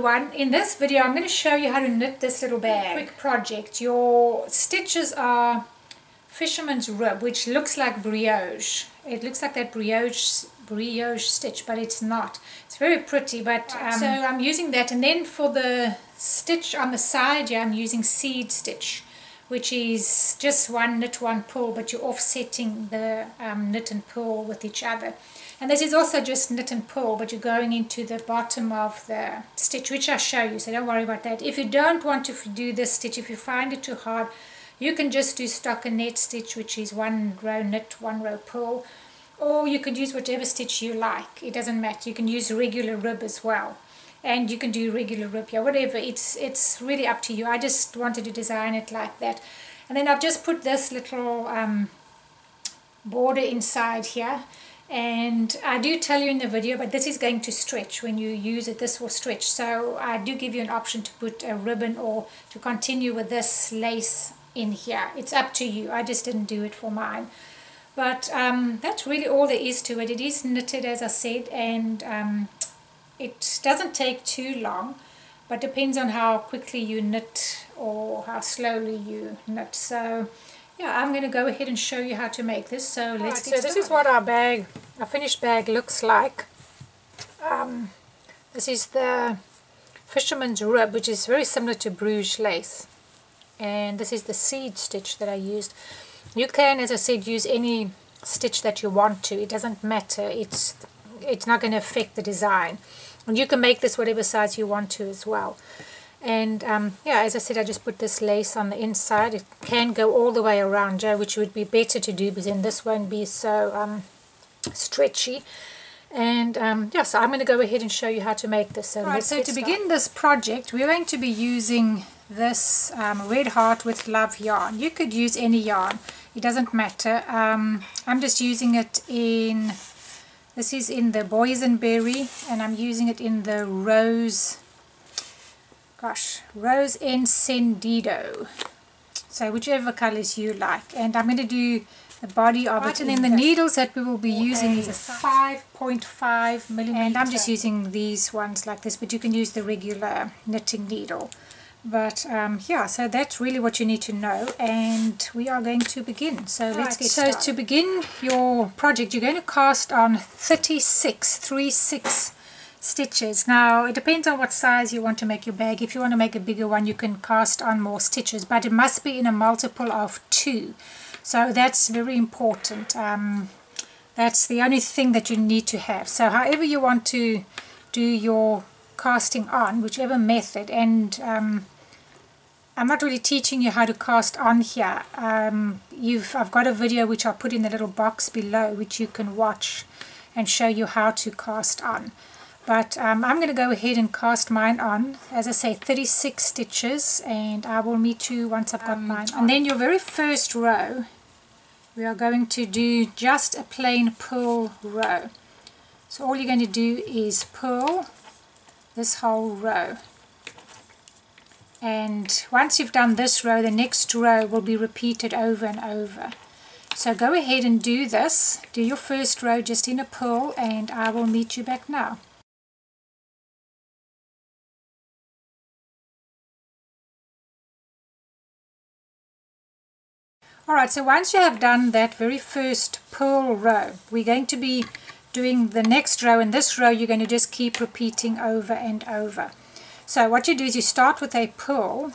everyone. In this video I'm going to show you how to knit this little bag. Quick project. Your stitches are fisherman's rib, which looks like brioche. It looks like that brioche stitch, but it's not. It's very pretty, but so I'm using that. And then for the stitch on the side here, I'm using seed stitch, which is just one knit, one pull, but you're offsetting the knit and pull with each other. And this is also just knit and pull, but you're going into the bottom of the stitch, which I'll show you, so don't worry about that. If you don't want to do this stitch, if you find it too hard, you can just do stockinette stitch, which is one row knit, one row pull, or you could use whichever stitch you like. It doesn't matter. You can use regular rib as well, and you can do regular rib here, whatever. It's really up to you. I just wanted to design it like that. And then I've just put this little border inside here. And I do tell you in the video, but this is going to stretch when you use it. This will stretch, so I do give you an option to put a ribbon or to continue with this lace in here. It's up to you. I just didn't do it for mine, but that's really all there is to it. It is knitted, as I said, and it doesn't take too long, but depends on how quickly you knit or how slowly you knit. So yeah, I'm going to go ahead and show you how to make this. So let's get started. This is what our finished bag looks like. This is the fisherman's rib, which is very similar to Bruges lace. And this is the seed stitch that I used. You can, as I said, use any stitch that you want to. It doesn't matter. It's not going to affect the design. And you can make this whatever size you want to as well. And yeah, as I said, I just put this lace on the inside. It can go all the way around, which would be better to do, because then this won't be so stretchy. And yeah, so I'm going to go ahead and show you how to make this. So right, so to begin this project, we're going to be using this Red Heart with Love yarn. You could use any yarn. It doesn't matter. I'm just using it in, this is in the boysenberry, and I'm using it in the Rose Encendido. So whichever colors you like. And I'm going to do the body of it. And then the needles that we will be using is a 5.5 millimeter. And I'm just using these ones like this, but you can use the regular knitting needle. But yeah, so that's really what you need to know, and we are going to begin. So let's get started. So to begin your project, you're going to cast on 36 stitches. Now it depends on what size you want to make your bag. If you want to make a bigger one, you can cast on more stitches, but it must be in a multiple of 2. So that's very important. That's the only thing that you need to have. So however you want to do your casting on, whichever method, and I'm not really teaching you how to cast on here. I've got a video which I'll put in the little box below, which you can watch and show you how to cast on. But I'm going to go ahead and cast mine on. As I say, 36 stitches, and I will meet you once I've got mine on. And then your very first row, we are going to do just a plain purl row. So all you're going to do is purl this whole row. And once you've done this row, the next row will be repeated over and over. So go ahead and do this. Do your first row just in a purl, and I will meet you back now. Alright, so once you have done that very first purl row, we're going to be doing the next row, and this row you're going to just keep repeating over and over. So what you do is you start with a purl,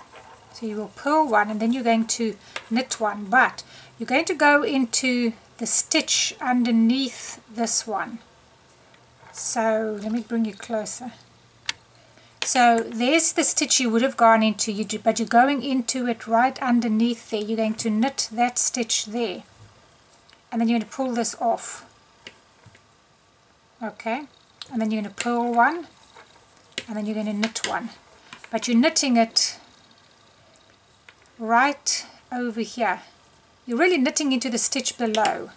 so you will purl one, and then you're going to knit one, but you're going to go into the stitch underneath this one. So let me bring you closer. So there's the stitch you would have gone into, but you're going into it right underneath there. You're going to knit that stitch there, and then you're going to pull this off. Okay, and then you're going to purl one, and then you're going to knit one, but you're knitting it right over here. You're really knitting into the stitch below,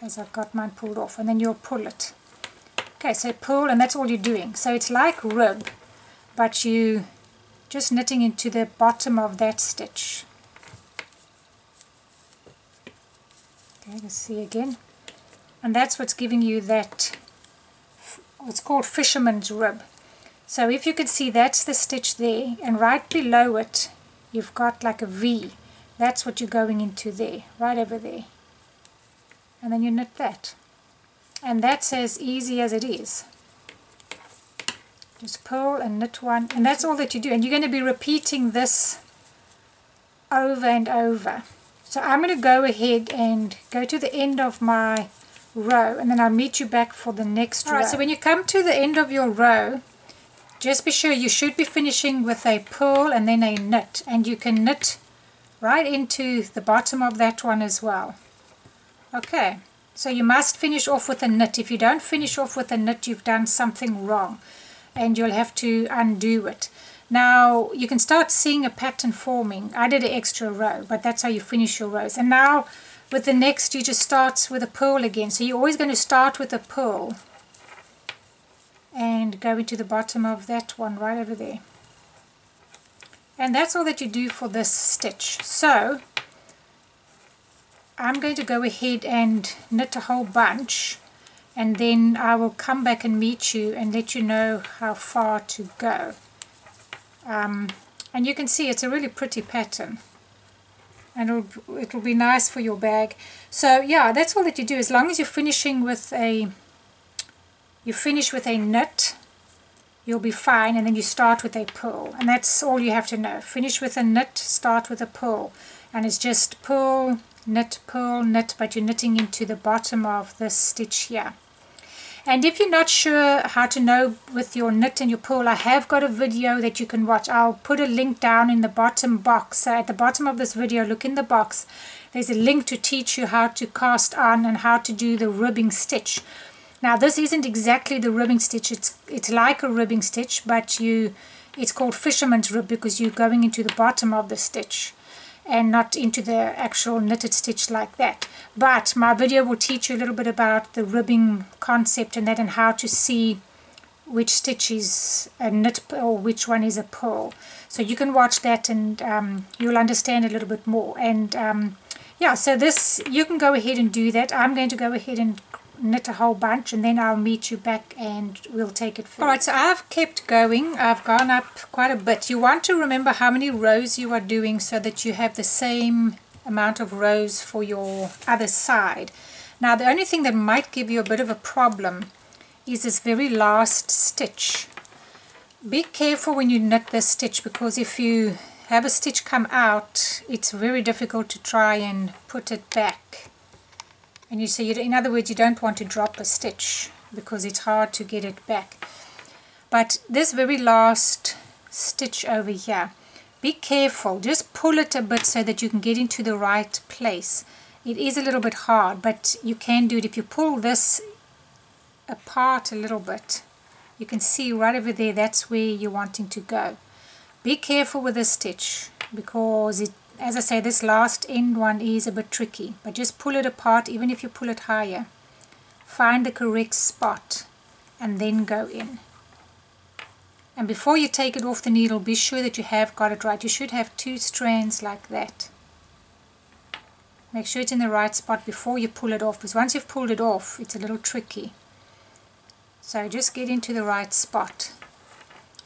as I've got mine pulled off, and then you'll pull it. Okay, so pull, and that's all you're doing. So it's like rib, but you just knitting into the bottom of that stitch. Okay, let's see again. And that's what's giving you that, it's called fisherman's rib. So if you can see, that's the stitch there, and right below it you've got like a V. That's what you're going into there, right over there. And then you knit that. And that's as easy as it is. Just pull and knit one, and that's all that you do. And you're going to be repeating this over and over. So I'm going to go ahead and go to the end of my row, and then I'll meet you back for the next row. Alright, so when you come to the end of your row, just be sure you should be finishing with a purl and then a knit, and you can knit right into the bottom of that one as well. Okay, so you must finish off with a knit. If you don't finish off with a knit, you've done something wrong, and you'll have to undo it. Now you can start seeing a pattern forming. I did an extra row, but that's how you finish your rows. And now with the next, you just start with a purl again. So you're always going to start with a purl and go into the bottom of that one right over there. And that's all that you do for this stitch. So I'm going to go ahead and knit a whole bunch, and then I will come back and meet you and let you know how far to go. And you can see it's a really pretty pattern, and it'll be nice for your bag. So yeah, that's all that you do. As long as you're finishing with you finish with a knit, you'll be fine, and then you start with a purl, and that's all you have to know. Finish with a knit, start with a purl, and it's just purl, knit, but you're knitting into the bottom of this stitch here. And if you're not sure how to know with your knit and your purl, I have got a video that you can watch. I'll put a link down in the bottom box. So at the bottom of this video, look in the box. There's a link to teach you how to cast on and how to do the ribbing stitch. Now this isn't exactly the ribbing stitch. It's like a ribbing stitch, but it's called fisherman's rib because you're going into the bottom of the stitch and not into the actual knitted stitch like that. But my video will teach you a little bit about the ribbing concept and that, and how to see which stitch is a knit or which one is a purl. So you can watch that, and you'll understand a little bit more. And yeah, so this, you can go ahead and do that. I'm going to go ahead and knit a whole bunch, and then I'll meet you back and we'll take it further. Alright, so I've kept going. I've gone up quite a bit. You want to remember how many rows you are doing so that you have the same amount of rows for your other side. Now the only thing that might give you a bit of a problem is this very last stitch. Be careful when you knit this stitch, because if you have a stitch come out, it's very difficult to try and put it back. And you see, in other words, you don't want to drop a stitch because it's hard to get it back. But this very last stitch over here, be careful. Just pull it a bit so that you can get into the right place. It is a little bit hard, but you can do it. If you pull this apart a little bit, you can see right over there, that's where you're wanting to go. Be careful with this stitch, because it, as I say, this last end one is a bit tricky, but just pull it apart. Even if you pull it higher, find the correct spot and then go in. And before you take it off the needle, be sure that you have got it right. You should have 2 strands like that. Make sure it's in the right spot before you pull it off, because once you've pulled it off, it's a little tricky. So just get into the right spot,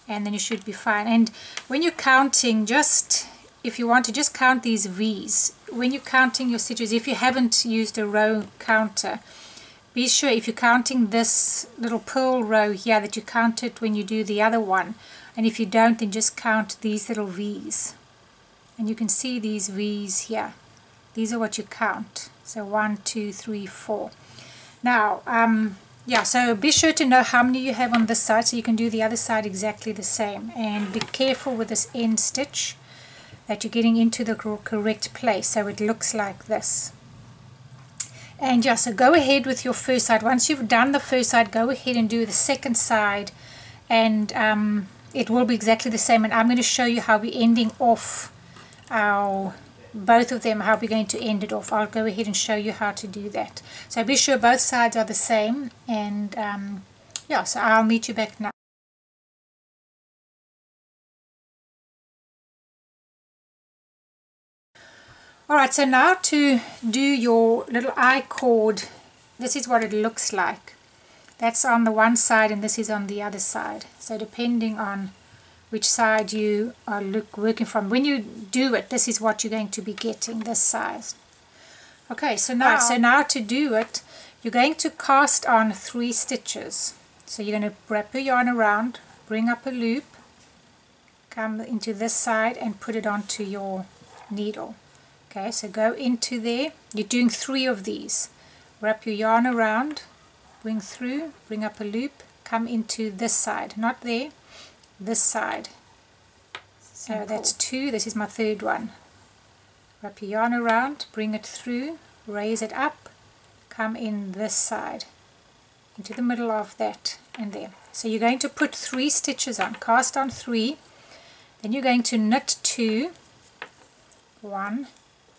and then you should be fine. And when you're counting, just, if you want to, just count these V's. When you're counting your stitches, if you haven't used a row counter, be sure if you're counting this little purl row here that you count it when you do the other one. And if you don't, then just count these little V's. And you can see these V's here. These are what you count. So 1, 2, 3, 4. Now, yeah, so be sure to know how many you have on this side so you can do the other side exactly the same. And be careful with this end stitch, that you're getting into the correct place so it looks like this. And yeah, so go ahead with your first side. Once you've done the first side, go ahead and do the second side, and it will be exactly the same. And I'm going to show you how we're ending off our, both of them, how we're going to end it off. I'll go ahead and show you how to do that. So be sure both sides are the same, and yeah, so I'll meet you back now. Alright, so now to do your little I cord, this is what it looks like. That's on the one side and this is on the other side. So depending on which side you are working from, when you do it, this is what you're going to be getting, this size. Okay, so now to do it, you're going to cast on 3 stitches. So you're going to wrap your yarn around, bring up a loop, come into this side and put it onto your needle. Okay, so go into there. You're doing 3 of these. Wrap your yarn around, bring through, bring up a loop, come into this side, not there, this side. So that's 2, this is my 3rd one. Wrap your yarn around, bring it through, raise it up, come in this side, into the middle of that and there. So you're going to put 3 stitches on, cast on 3, then you're going to knit 2, 1,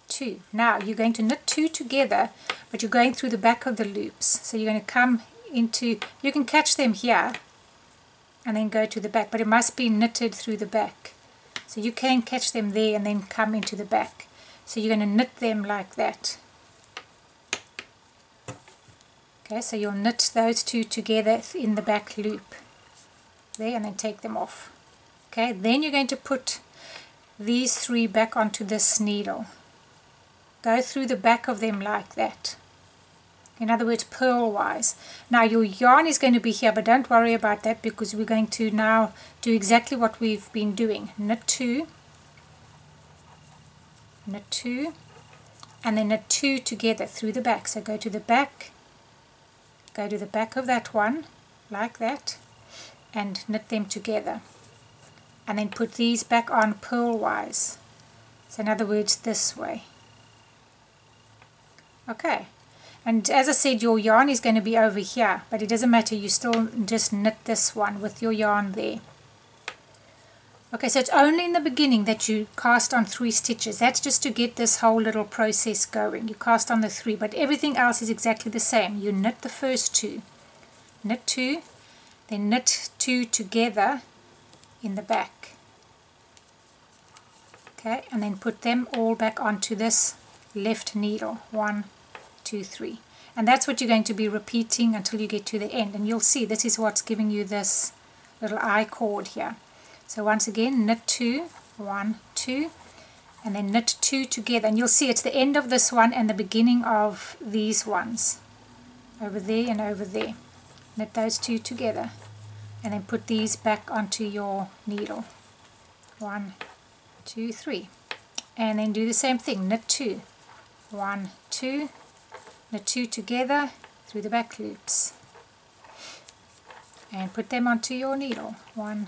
2. Now you're going to knit 2 together, but you're going through the back of the loops. So you're going to come into, you can catch them here and then go to the back, but it must be knitted through the back. So you can catch them there and then come into the back. So you're going to knit them like that. Okay, so you'll knit those 2 together in the back loop there and then take them off. Okay, then you're going to put these 3 back onto this needle. Go through the back of them like that. In other words, purl-wise. Now your yarn is going to be here, but don't worry about that because we're going to now do exactly what we've been doing. Knit 2, knit 2, and then knit 2 together through the back. So go to the back, go to the back of that one, like that, and knit them together. And then put these back on purl-wise. So in other words, this way. Okay. And as I said, your yarn is going to be over here, but it doesn't matter, you still just knit this one with your yarn there. Okay, so it's only in the beginning that you cast on 3 stitches. That's just to get this whole little process going. You cast on the 3, but everything else is exactly the same. You knit the first 2, knit 2, then knit 2 together in the back. Okay, and then put them all back onto this left needle. 1, 2, 3. And that's what you're going to be repeating until you get to the end. And you'll see this is what's giving you this little I cord here. So once again, knit 2, 1, 2, and then knit 2 together. And you'll see it's the end of this one and the beginning of these ones. Over there and over there. Knit those 2 together. And then put these back onto your needle. 1, 2, 3. And then do the same thing. Knit 2, 1, 2, knit 2 together through the back loops. And put them onto your needle. 1,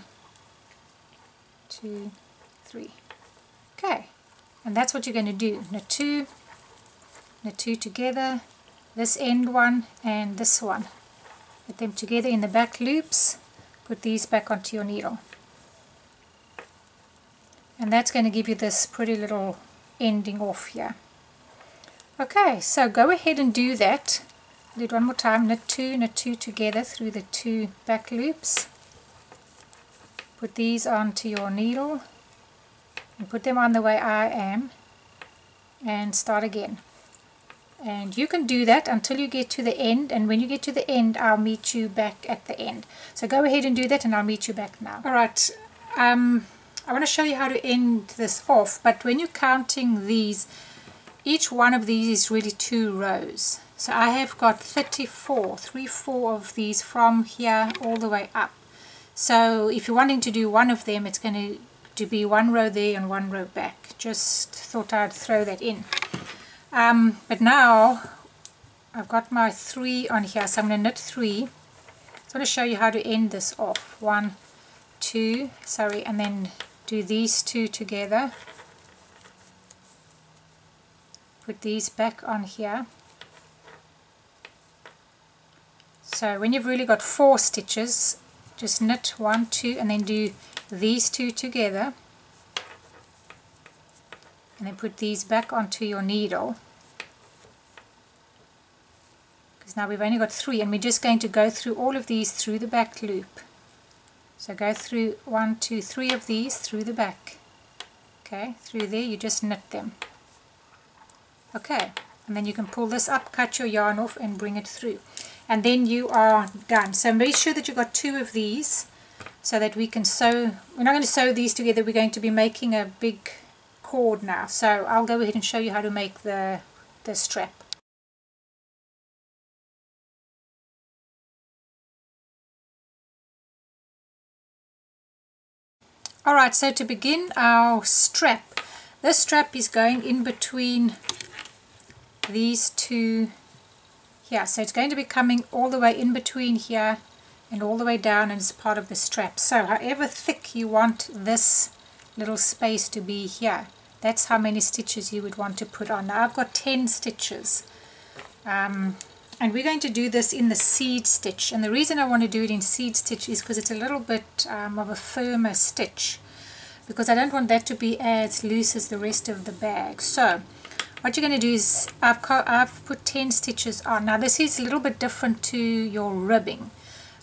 2, 3. Okay. And that's what you're going to do. Knit 2 together, this end one and this one. Put them together in the back loops. Put these back onto your needle. And that's going to give you this pretty little ending off here. Okay, so go ahead and do that. Do it one more time. Knit 2 together through the 2 back loops. Put these onto your needle and put them on the way I am and start again. And you can do that until you get to the end, and when you get to the end I'll meet you back at the end. So go ahead and do that and I'll meet you back now. Alright, I want to show you how to end this off, but when you're counting these, each one of these is really 2 rows. So I have got 34 of these from here all the way up. So if you're wanting to do one of them, it's going to be 1 row there and 1 row back. Just thought I'd throw that in. But now I've got my 3 on here, so I'm going to knit 3. I just want to show you how to end this off. 1, 2, sorry, and then do these 2 together. Put these back on here. So when you've really got 4 stitches, just knit 1, 2, and then do these 2 together. And then put these back onto your needle. Because now we've only got 3, and we're just going to go through all of these through the back loop. So go through 1, 2, 3 of these through the back. Okay, through there you just knit them. Okay, and then you can pull this up, cut your yarn off and bring it through. and then you are done. So make sure that you've got 2 of these so that we can sew. We're not going to sew these together, we're going to be making a big cord now. So I'll go ahead and show you how to make the strap. Alright, so to begin our strap, this strap is going in between these 2 here. So it's going to be coming all the way in between here and all the way down, and it's part of the strap. So however thick you want this little space to be here, that's how many stitches you would want to put on. Now I've got 10 stitches. And we're going to do this in the seed stitch, and the reason I want to do it in seed stitch is because it's a little bit of a firmer stitch, because I don't want that to be as loose as the rest of the bag. So what you're going to do is I've put 10 stitches on. Now this is a little bit different to your ribbing.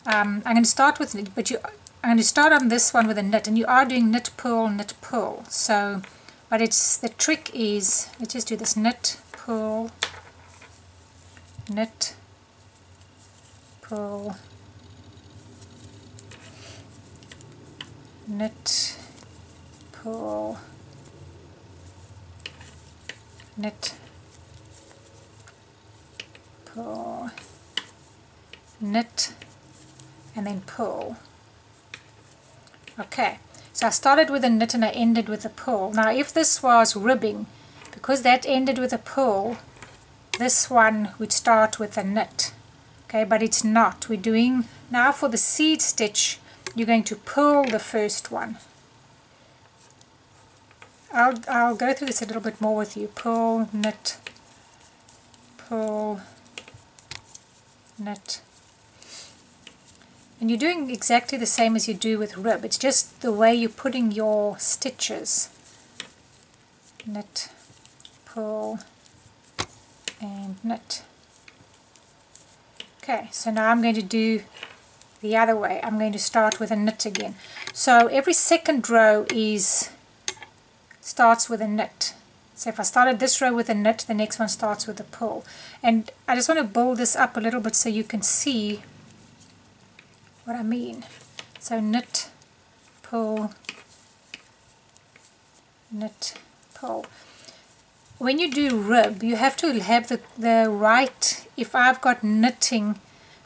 I'm going to start with knit, but I'm going to start on this one with a knit, and you are doing knit, purl. So but it's the trick is, let's just do this: knit, purl, knit, purl, knit, purl, knit, purl, knit, and then purl. Okay, so I started with a knit and I ended with a purl. Now if this was ribbing, because that ended with a purl, this one would start with a knit. Okay, but it's not. We're doing now for the seed stitch, you're going to purl the first one. I'll go through this a little bit more with you. Purl, knit, purl, knit. And you're doing exactly the same as you do with rib. It's just the way you're putting your stitches. Knit, purl, and knit. Okay, so now I'm going to do the other way. I'm going to start with a knit again. So every second row starts with a knit. So if I started this row with a knit, the next one starts with a purl. And I just want to build this up a little bit so you can see what I mean. So knit, purl, knit, purl. When you do rib, you have to have the right, if I've got knitting,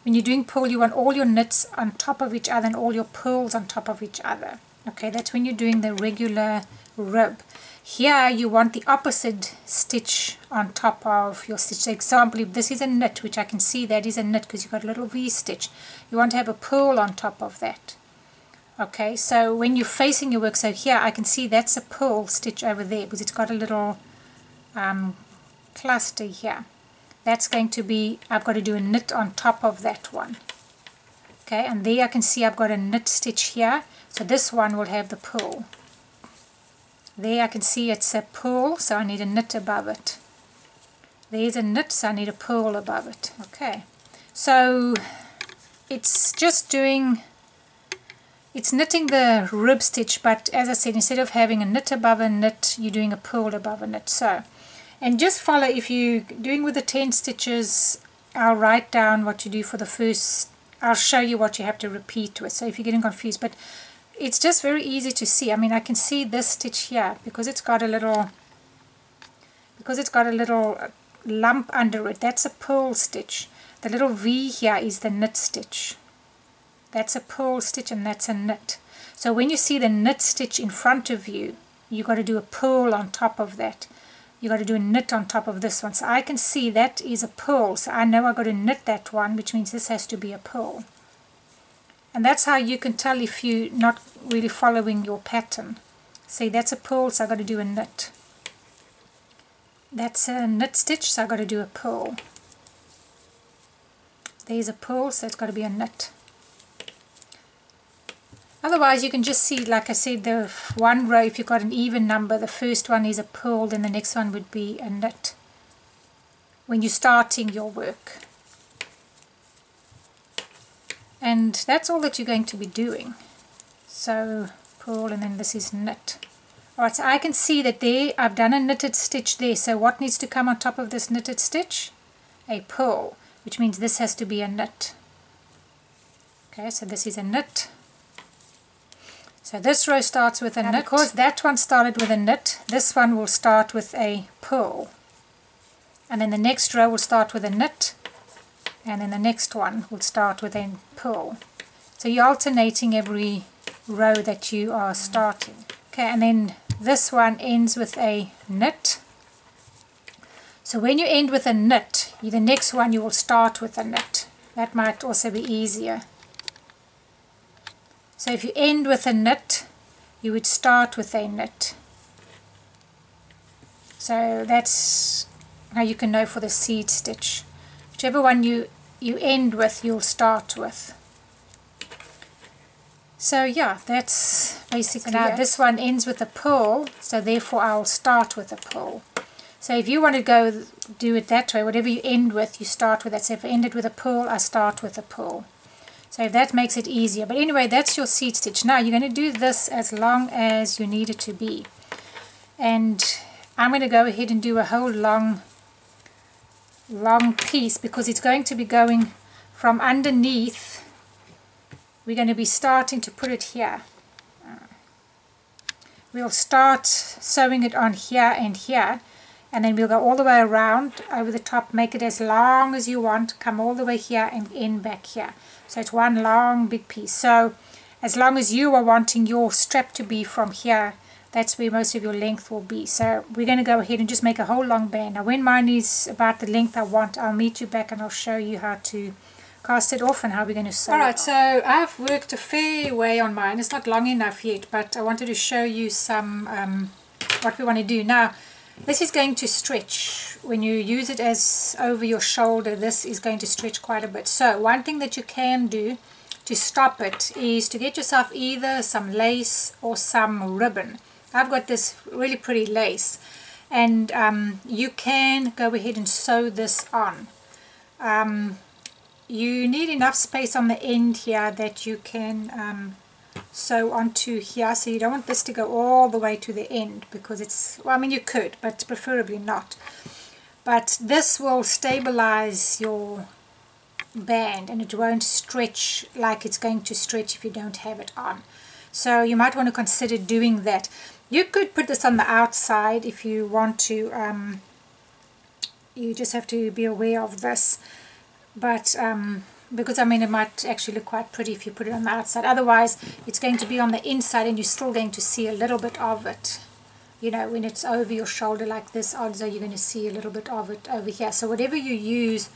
when you're doing purl, you want all your knits on top of each other and all your purls on top of each other. Okay, that's when you're doing the regular rib. Here you want the opposite stitch on top of your stitch. So example, if this is a knit, which I can see that is a knit because you've got a little V stitch, you want to have a purl on top of that. Okay, so when you're facing your work, so here I can see that's a purl stitch over there because it's got a little cluster here. That's going to be, I've got to do a knit on top of that one. Okay, and there I can see I've got a knit stitch here, so this one will have the purl. There I can see it's a purl, so I need a knit above it. There's a knit, so I need a purl above it. Okay, so it's just doing, it's knitting the rib stitch, but as I said, instead of having a knit above a knit, you're doing a purl above a knit. So, and just follow, if you're doing with the 10 stitches, I'll write down what you do for the first, I'll show you what you have to repeat with, so if you're getting confused, but it's just very easy to see. I mean, I can see this stitch here because it's got a little lump under it. That's a purl stitch. The little V here is the knit stitch. That's a purl stitch and that's a knit. So when you see the knit stitch in front of you, you got to do a purl on top of that. You got to do a knit on top of this one. So I can see that is a purl. So I know I got to knit that one, which means this has to be a purl. And that's how you can tell if you're not really following your pattern. See, that's a purl, so I've got to do a knit. That's a knit stitch, so I've got to do a purl. There's a purl, so it's got to be a knit. Otherwise, you can just see, like I said, the one row, if you've got an even number, the first one is a purl, then the next one would be a knit when you're starting your work. And that's all that you're going to be doing. So purl, and then this is knit. Alright, so I can see that there I've done a knitted stitch there. So what needs to come on top of this knitted stitch? A purl. which means this has to be a knit. Okay, so this is a knit. So this row starts with a knit. Because that one started with a knit, this one will start with a purl. And then the next row will start with a knit, and then the next one will start with a purl. So you're alternating every row that you are starting. Okay, and then this one ends with a knit. So when you end with a knit, the next one you will start with a knit. That might also be easier. So if you end with a knit, you would start with a knit. So that's how you can know for the seed stitch. Whichever one you end with, you'll start with. So yeah, that's basically now this one ends with a purl, so therefore I'll start with a purl. So if you want to go do it that way, whatever you end with, you start with that. So if I ended with a purl, I start with a purl. So if that makes it easier. But anyway, that's your seed stitch. Now you're going to do this as long as you need it to be. And I'm going to go ahead and do a whole long piece, because it's going to be going from underneath. We're going to be starting to put it here. We'll start sewing it on here and here, and then we'll go all the way around over the top, make it as long as you want, come all the way here and end back here. So it's one long big piece. So as long as you are wanting your strap to be from here, that's where most of your length will be. So we're going to go ahead and just make a whole long band. Now when mine is about the length I want, I'll meet you back and I'll show you how to cast it off and how we're going to sew it. Alright, so I've worked a fair way on mine. It's not long enough yet, but I wanted to show you some what we want to do. Now this is going to stretch. When you use it as over your shoulder, this is going to stretch quite a bit. So one thing that you can do to stop it is to get yourself either some lace or some ribbon. I've got this really pretty lace, and you can go ahead and sew this on. You need enough space on the end here that you can sew onto here, so you don't want this to go all the way to the end, because it's, well, I mean you could, but preferably not. But this will stabilize your band and it won't stretch like it's going to stretch if you don't have it on. So you might want to consider doing that. You could put this on the outside if you want to. You just have to be aware of this. But because I mean it might actually look quite pretty if you put it on the outside. Otherwise it's going to be on the inside and you're still going to see a little bit of it. You know, when it's over your shoulder like this, odds are you're going to see a little bit of it over here. So whatever you use,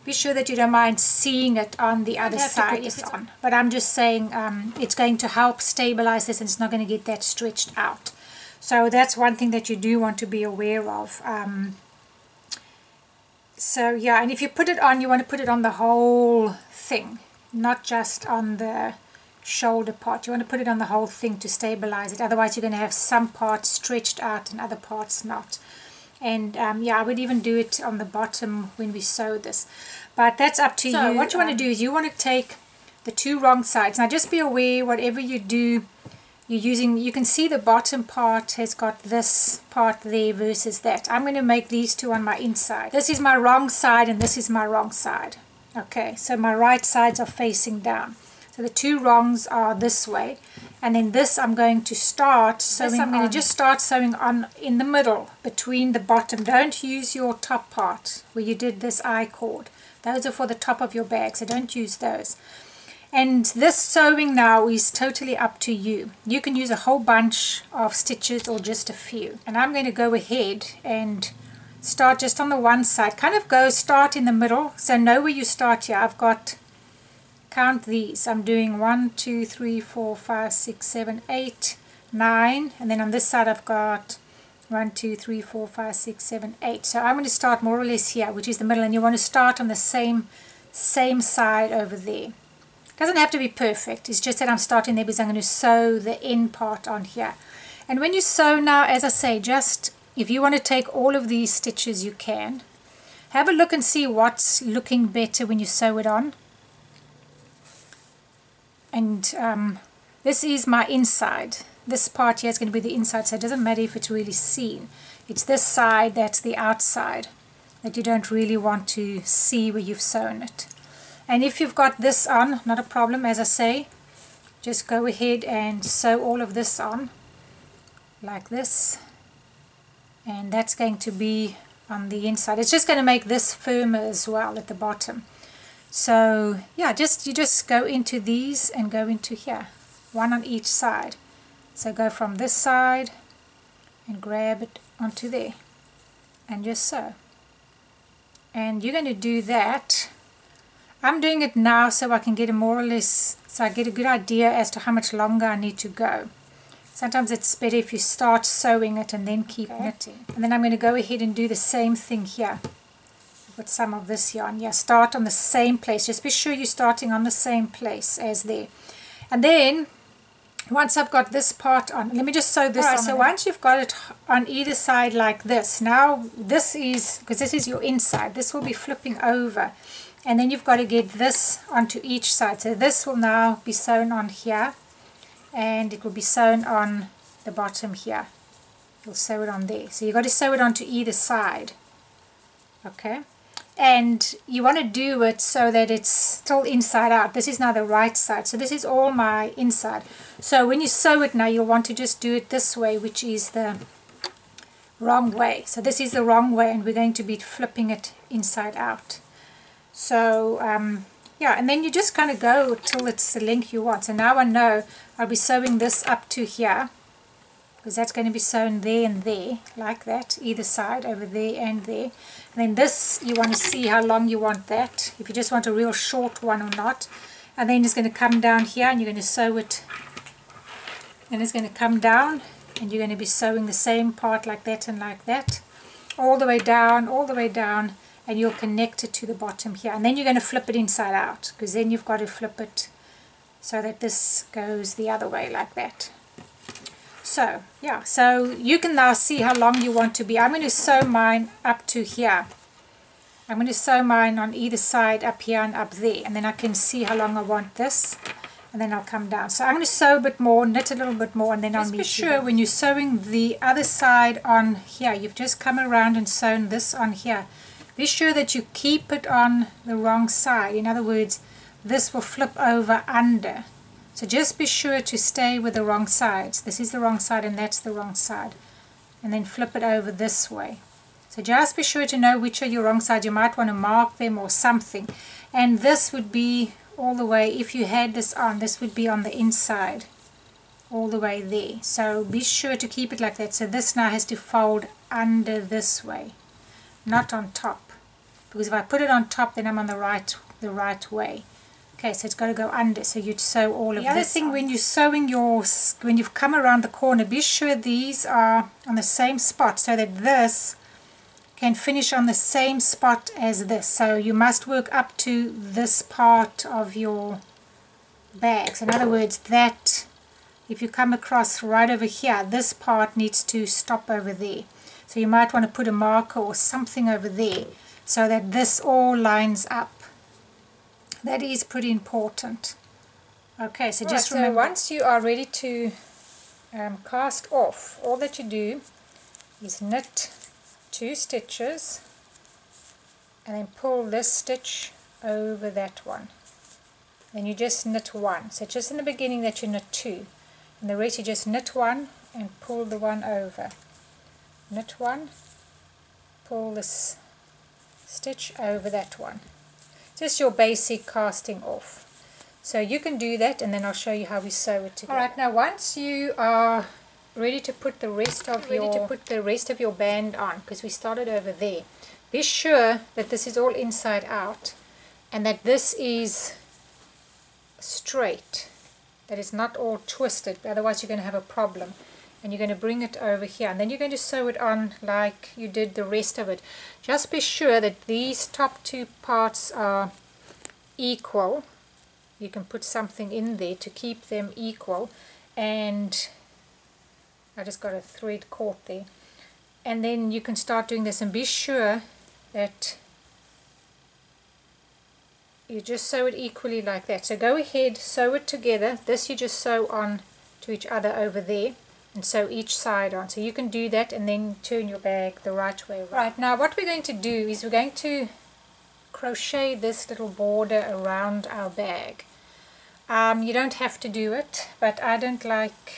be sure that you don't mind seeing it on the other side if it's on. But I'm just saying it's going to help stabilize this, and it's not going to get that stretched out. So that's one thing that you do want to be aware of. So yeah, and if you put it on, you want to put it on the whole thing, not just on the shoulder part. You want to put it on the whole thing to stabilize it. Otherwise you're going to have some parts stretched out and other parts not. And yeah, I would even do it on the bottom when we sew this. But that's up to you. So what you want to do is you want to take the two wrong sides. Now just be aware, whatever you do, you're using, you can see the bottom part has got this part there versus that. I'm going to make these two on my inside. This is my wrong side and this is my wrong side. Okay, so my right sides are facing down. So the two wrongs are this way. And then this I'm going to start sewing. I'm going to just start sewing on in the middle between the bottom. Don't use your top part where you did this I cord. Those are for the top of your bag, so don't use those. And this sewing now is totally up to you. You can use a whole bunch of stitches or just a few. And I'm going to go ahead and start just on the one side. Kind of go start in the middle. So know where you start here. I've got, count these. I'm doing 1, 2, 3, 4, 5, 6, 7, 8, 9. And then on this side I've got 1, 2, 3, 4, 5, 6, 7, 8. So I'm going to start more or less here, which is the middle. And you want to start on the same side over there. Doesn't have to be perfect, it's just that I'm starting there because I'm going to sew the end part on here. And when you sew now, as I say, just if you want to take all of these stitches, you can. Have a look and see what's looking better when you sew it on. And this is my inside. This part here is going to be the inside, so it doesn't matter if it's really seen. It's this side that's the outside. that you don't really want to see where you've sewn it. And if you've got this on, not a problem, as I say, just go ahead and sew all of this on like this, and that's going to be on the inside. It's just going to make this firmer as well at the bottom. So yeah, you just go into these and go into here, one on each side. So go from this side and grab it onto there and just sew. And you're going to do that. I'm doing it now so I can get a more or less, so I get a good idea as to how much longer I need to go. Sometimes it's better if you start sewing it and then keep knitting. And then I'm going to go ahead and do the same thing here with some of this yarn. Yeah, start on the same place. Just be sure you're starting on the same place as there. And then once I've got this part on, let me just sew this on. So once you've got it on either side like this, now this is, because this is your inside, this will be flipping over. And then you've got to get this onto each side. So this will now be sewn on here, and it will be sewn on the bottom here. You'll sew it on there. So you've got to sew it onto either side. Okay? And you want to do it so that it's still inside out. This is now the right side. So this is all my inside. So when you sew it now, you'll want to just do it this way, which is the wrong way. So this is the wrong way, and we're going to be flipping it inside out. So yeah, and then you just kind of go till it's the length you want. So now I know I'll be sewing this up to here, because that's going to be sewn there and there, like that, either side, over there and there. And then this, you want to see how long you want that, if you just want a real short one or not. And then it's going to come down here, and you're going to sew it, and it's going to come down, and you're going to be sewing the same part like that and like that, all the way down, and you'll connect it to the bottom here. And then you're going to flip it inside out, because then you've got to flip it so that this goes the other way like that. So yeah, so you can now see how long you want to be. I'm going to sew mine up to here. I'm going to sew mine on either side, up here and up there, and then I can see how long I want this, and then I'll come down. So I'm going to sew a bit more, knit a little bit more, and then I'll meet you. Just be sure when you're sewing the other side on here, you've just come around and sewn this on here. Be sure that you keep it on the wrong side. In other words, this will flip over under. So just be sure to stay with the wrong sides. This is the wrong side and that's the wrong side. And then flip it over this way. So just be sure to know which are your wrong sides. You might want to mark them or something. And this would be all the way, if you had this on, this would be on the inside. All the way there. So be sure to keep it like that. So this now has to fold under this way, not on top. Because if I put it on top, then I'm on the right way. Okay, so it's got to go under, so you'd sew all of this. The other thing, when you're sewing when you've come around the corner, be sure these are on the same spot, so that this can finish on the same spot as this. So you must work up to this part of your bags. In other words, that if you come across right over here, this part needs to stop over there. So you might want to put a marker or something over there, so that this all lines up. That is pretty important. Okay, so just remember, once you are ready to cast off, all that you do is knit 2 stitches and then pull this stitch over that one. Then you just knit 1. So just in the beginning that you knit 2, and the rest you just knit 1 and pull the one over. Knit 1, pull this stitch over that one. Just your basic casting off. So you can do that, and then I'll show you how we sew it together. Alright, now once you are ready to put the rest of your band on, because we started over there, be sure that this is all inside out and that this is straight, that it's not all twisted, otherwise you're going to have a problem. And you're going to bring it over here, and then you're going to sew it on like you did the rest of it. Just be sure that these top 2 parts are equal. You can put something in there to keep them equal, and I just got a thread caught there. And then you can start doing this, and be sure that you just sew it equally like that. So go ahead, sew it together. This you just sew on to each other over there. and sew each side on. So you can do that and then turn your bag the right way around. Right, now what we're going to do is we're going to crochet this little border around our bag. You don't have to do it, but I don't like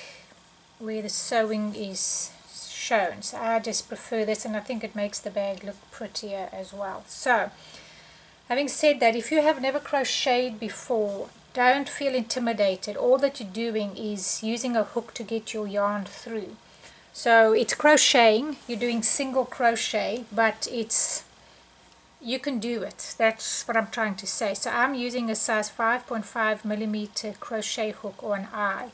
where the sewing is shown, so I just prefer this, and I think it makes the bag look prettier as well. So having said that, if you have never crocheted before, don't feel intimidated. All that you're doing is using a hook to get your yarn through. So it's crocheting, you're doing single crochet, but you can do it. That's what I'm trying to say. So I'm using a size 5.5 millimeter crochet hook or an eye,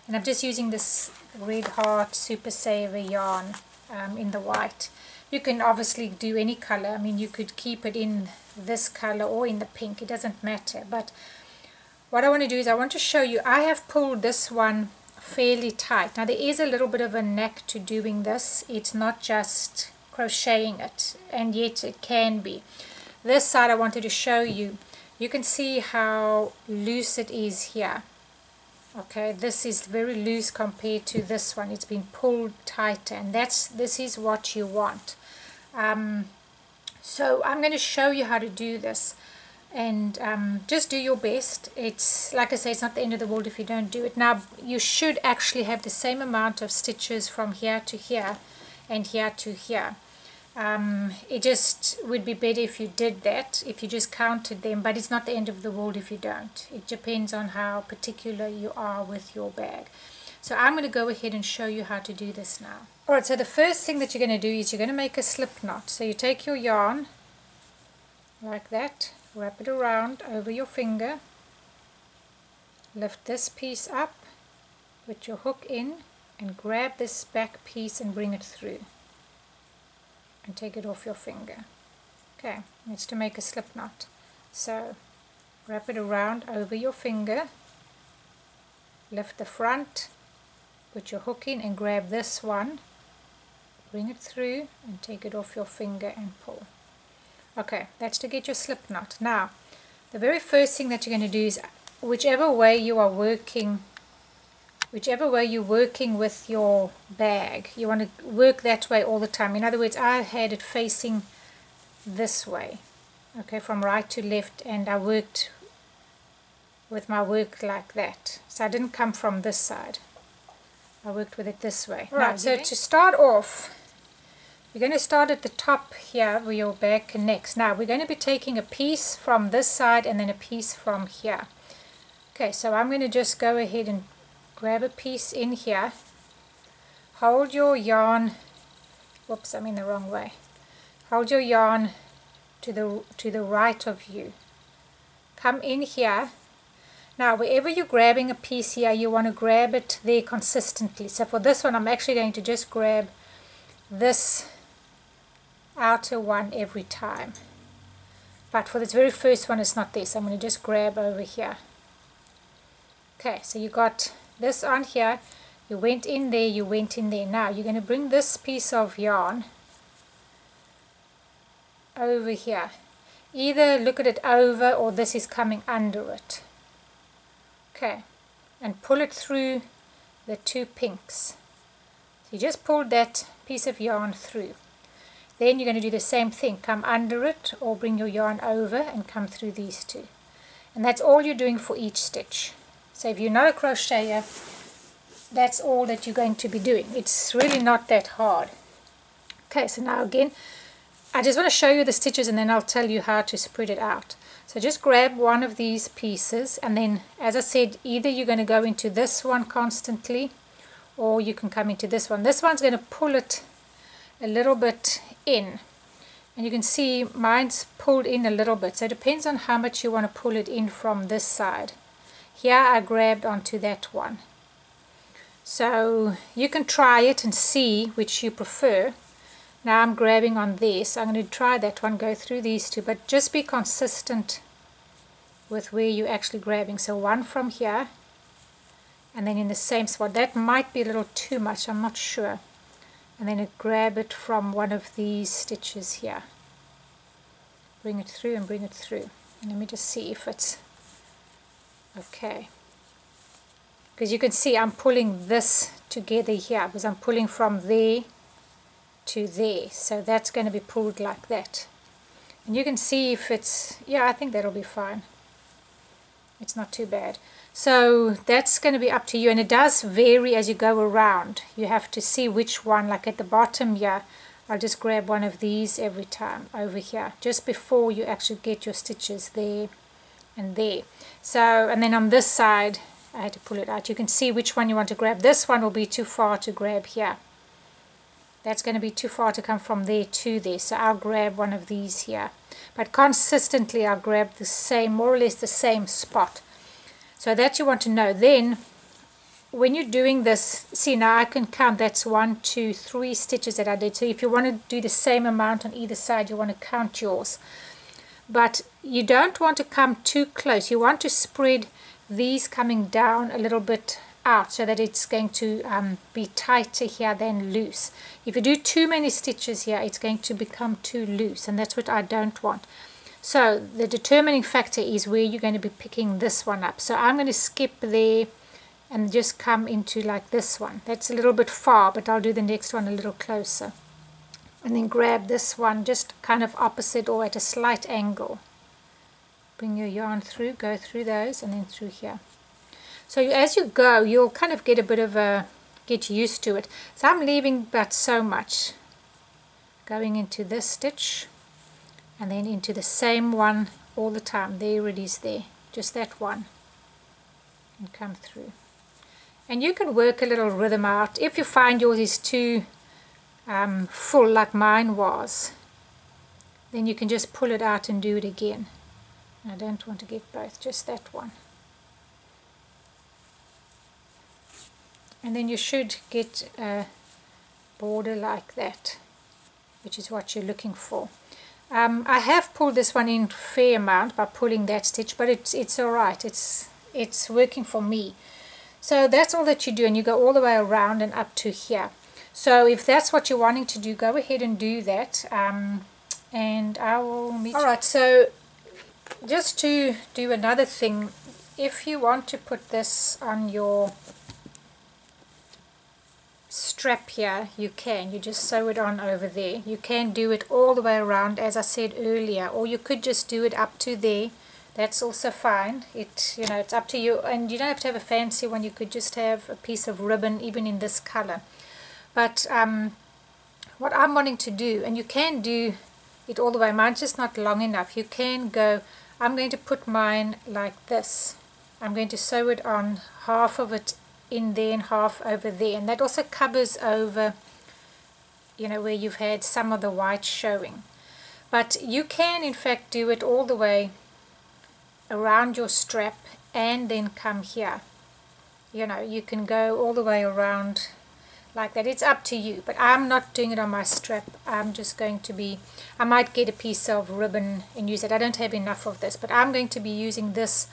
and I'm just using this Red Heart Super Saver yarn in the white. You can obviously do any color. I mean, you could keep it in this color or in the pink, it doesn't matter. But what I want to do is I want to show you, I have pulled this one fairly tight. Now there is a little bit of a knack to doing this. It's not just crocheting it, and yet it can be. This side I wanted to show you. You can see how loose it is here. Okay, this is very loose compared to this one. It's been pulled tighter, and this is what you want. So I'm going to show you how to do this, and just do your best. It's like I say, it's not the end of the world if you don't do it. Now you should actually have the same amount of stitches from here to here and here to here. It just would be better if you did that, if you just counted them, but it's not the end of the world if you don't. It depends on how particular you are with your bag. So I'm going to go ahead and show you how to do this now. Alright, so the first thing that you're going to do is you're going to make a slip knot. So you take your yarn like that, wrap it around over your finger, lift this piece up, put your hook in, and grab this back piece and bring it through. And take it off your finger. Okay, it's to make a slip knot. So wrap it around over your finger, lift the front, put your hook in and grab this one, bring it through and take it off your finger and pull. Okay, that's to get your slip knot. Now the very first thing that you're going to do is whichever way you're working with your bag, you want to work that way all the time. In other words, I had it facing this way, okay, from right to left, and I worked with my work like that. So I didn't come from this side, I worked with it this way. Right, so to start off, you're going to start at the top here where your bag connects. Now we're going to be taking a piece from this side and then a piece from here. Okay, so I'm going to just go ahead and grab a piece in here, hold your yarn, whoops, I'm in the wrong way, hold your yarn to the right of you, come in here. Now wherever you're grabbing a piece here, you want to grab it there consistently. So for this one I'm actually going to just grab this outer one every time, but for this very first one it's not this, so I'm going to just grab over here. Okay, so you got this on here, you went in there, you went in there. Now you're going to bring this piece of yarn over here. Either look at it over or this is coming under it. Okay, and pull it through the two pinks. So you just pulled that piece of yarn through. Then you're going to do the same thing, come under it or bring your yarn over and come through these two. And that's all you're doing for each stitch. So if you're not a crocheter, that's all that you're going to be doing. It's really not that hard. Okay, so now again, I just want to show you the stitches and then I'll tell you how to spread it out. So just grab one of these pieces, and then, as I said, either you're going to go into this one constantly or you can come into this one. This one's going to pull it a little bit in. And you can see mine's pulled in a little bit. So it depends on how much you want to pull it in from this side. Here I grabbed onto that one. So you can try it and see which you prefer. Now I'm grabbing on this. I'm going to try that one, go through these two, but just be consistent with where you're actually grabbing. So one from here and then in the same spot. That might be a little too much, I'm not sure. And then grab it from one of these stitches here. Bring it through and bring it through. And let me just see if it's okay. Because you can see I'm pulling this together here because I'm pulling from there to there, so that's going to be pulled like that. And you can see if it's, yeah, I think that'll be fine. It's not too bad. So that's going to be up to you, and it does vary as you go around. You have to see which one, like at the bottom here, I'll just grab one of these every time over here, just before you actually get your stitches there and there. So, and then on this side, I had to pull it out. You can see which one you want to grab. This one will be too far to grab here. That's going to be too far to come from there to there. So I'll grab one of these here. But consistently I'll grab the same, more or less the same spot. So that you want to know. Then when you're doing this, see now I can count, that's 1, 2, 3 stitches that I did. So if you want to do the same amount on either side, you want to count yours. But you don't want to come too close. You want to spread these coming down a little bit out so that it's going to be tighter here than loose. If you do too many stitches here, it's going to become too loose, and that's what I don't want. So the determining factor is where you're going to be picking this one up. So I'm going to skip there and just come into like this one. That's a little bit far, but I'll do the next one a little closer. And then grab this one just kind of opposite or at a slight angle. Bring your yarn through, go through those, and then through here. So as you go, you'll kind of get a bit of a, get used to it. So I'm leaving but so much. Going into this stitch, and then into the same one all the time. There it is there, just that one. And come through. And you can work a little rhythm out. If you find yours is too full like mine was, then you can just pull it out and do it again. I don't want to get both, just that one. And then you should get a border like that, which is what you're looking for. I have pulled this one in fair amount by pulling that stitch, but it's alright, it's working for me. So that's all that you do, and you go all the way around and up to here. So if that's what you're wanting to do, go ahead and do that, and I will meet you. Alright, so just to do another thing, if you want to put this on your strap here, you can. You just sew it on over there. You can do it all the way around, as I said earlier, or you could just do it up to there. That's also fine. It's up to you, and you don't have to have a fancy one. You could just have a piece of ribbon, even in this color. But what I'm wanting to do, and you can do it all the way, mine's just not long enough. You can go, I'm going to put mine like this. I'm going to sew it on, half of it in there and half over there, and that also covers over, where you've had some of the white showing. But you can in fact do it all the way around your strap and then come here. You can go all the way around like that. It's up to you, but I'm not doing it on my strap. I'm just going to be, I might get a piece of ribbon and use it. I don't have enough of this, but I'm going to be using this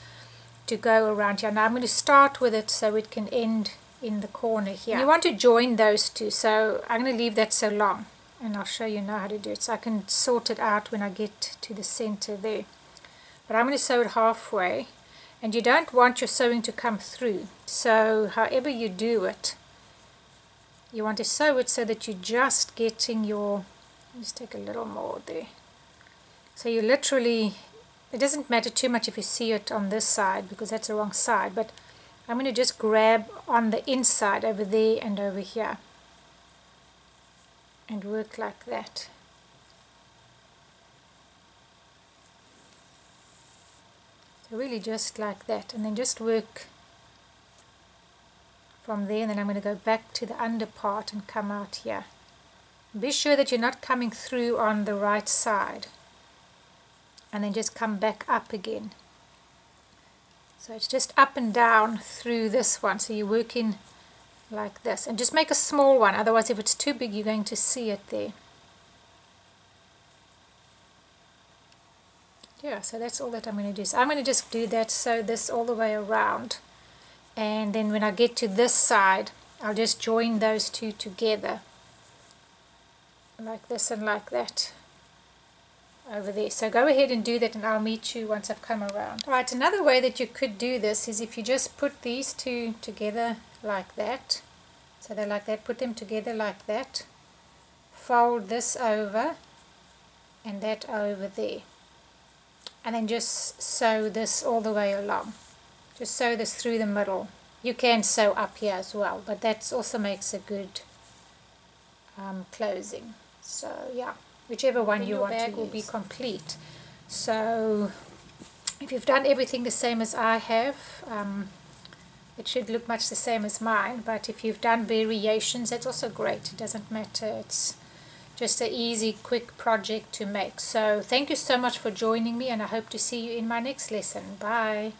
to go around here. Now I'm going to start with it so it can end in the corner here. You want to join those two, so I'm going to leave that so long, and I'll show you now how to do it, so I can sort it out when I get to the center there. But I'm going to sew it halfway, and you don't want your sewing to come through, so however you do it, you want to sew it so that you're just getting your, let's take a little more there, so you literally, it doesn't matter too much if you see it on this side because that's the wrong side, but I'm going to just grab on the inside over there and over here and work like that. So really just like that, and then just work from there, and then I'm going to go back to the under part and come out here. Be sure that you're not coming through on the right side, and then just come back up again. So it's just up and down through this one, so you're working like this, and just make a small one, otherwise if it's too big you're going to see it there. Yeah, so that's all that I'm going to do. So I'm going to just do that, sew this all the way around, and then when I get to this side I'll just join those two together like this and like that over there. So go ahead and do that, and I'll meet you once I've come around. Alright, another way that you could do this is if you just put these two together like that. So they're like that. Put them together like that. Fold this over and that over there. And then just sew this all the way along. Just sew this through the middle. You can sew up here as well, but that also makes a good closing. So yeah, whichever one you want to use. Your bag will be complete. So if you've done everything the same as I have, it should look much the same as mine, but if you've done variations, that's also great. It doesn't matter. It's just an easy, quick project to make. So thank you so much for joining me, and I hope to see you in my next lesson. Bye.